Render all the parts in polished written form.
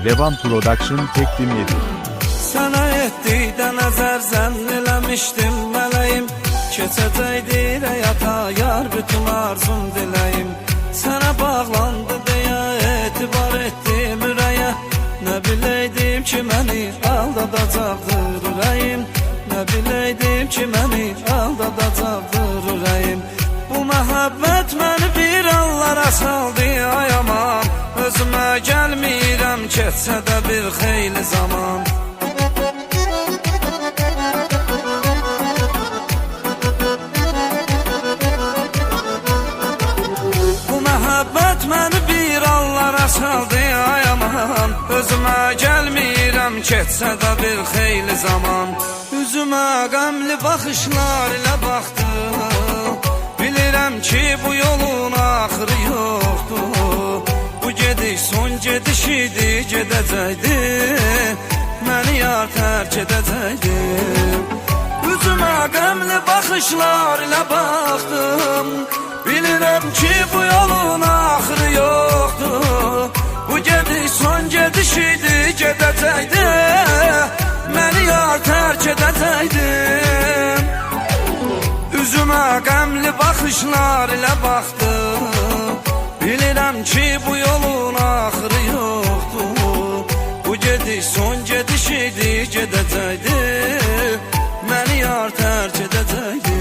Levan Production təqdim edir. Sənə etdikdə nəzər zənn eləmişdim mələyim, keçəcəkdi həyata yar bütün arzum diləyim. Sənə bağlandı deyə etibar etdim ürəyə, nə biləydim ki məni aldadacaqdır ürəyim, nə biləydim ki məni aldadacaqdır ürəyim. Bu məhəbbət məni bir anlara saldı ay aman, özümə gəlmirəm keçsə də bir xeyli zaman. Bu məhəbbət məni bir anlara saldı ay aman, özümə gəlmirəm keçsə də bir xeyli zaman. Üzümə qəmli baxışlar ilə baxdım, bilirəm ki bu yolun axırı yoxdur. Bu gediş son gedişidi, gedəcəkdi, məni yar tərk edəcəkdi. Üzümə qəmli baxışlar ilə baxdım, bilirəm ki bu yolun axırı yoxdur. Bu gediş son gedişidi, gedəcəkdi, məni yar tərk edəcəkdi. Üzümə qəmli baxışlar ilə baxdım, bilirəm ki bu yolun axırı yoxdur. Bu gediş son gediş idi, gedəcəkdi, məni yar tərk edəcəkdi.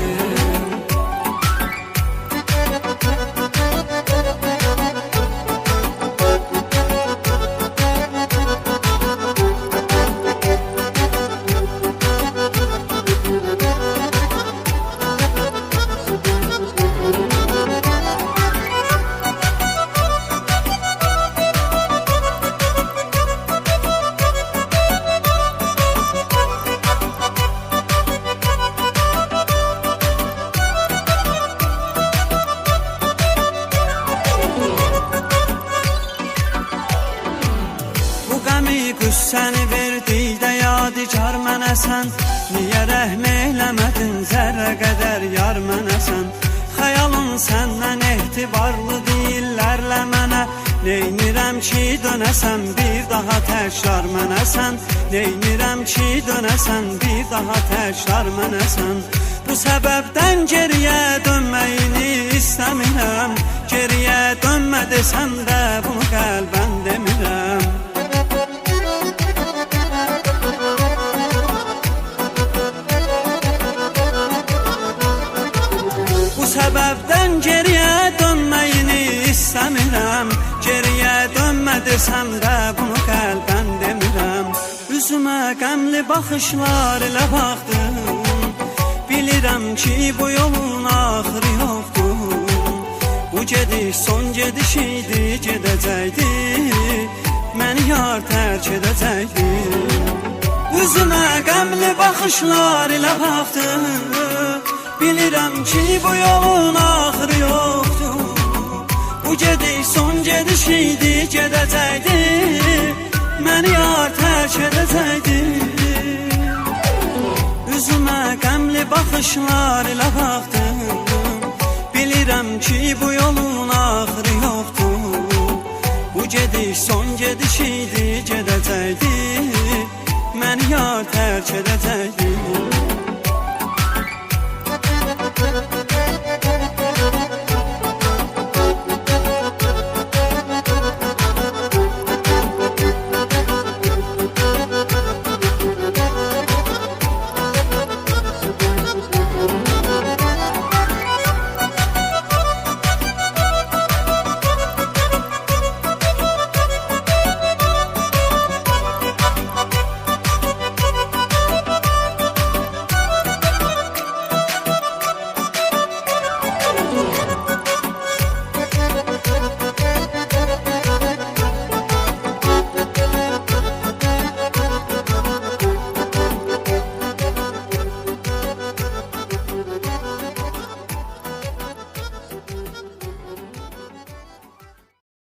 Səni verdikdə yadigar mənəsən, niyə rəhm eyləmədin zərrə qədər yar mənəsən? Xəyalın səndən etibarlı deyillərlə mənə, neynirəm ki dönəsən bir daha təkrar mənəsən? Neynirəm ki dönəsən bir daha təkrar mənəsən? Bu səbəbdən geriyə dönməyini istəmirəm, geriyə dönmə desəm də bunu qəlbən demirəm. Səbəbdən geriyə dönməyini istəmirəm, geriyə dönmə desəm də bunu qəlbən demirəm. Üzümə qəmli baxışlar ilə baxdım, bilirəm ki bu yolun axırı yoxdur. Bu gediş son gediş idi, gedəcəkdi, məni yar tərk edəcəkdi. Üzümə qəmli baxışlar ilə baxdım, bilirəm ki bu yolun axırı yoxdur. Bu gediş son gediş idi, gedəcəkdi, məni yar tərk edəcəkdi. Üzümə qəmli baxışlar ilə baxdım, bilirəm ki bu yolun axırı yoxdur. Bu gediş son gediş idi, gedəcəkdi, məni yar tərk edəcəkdi.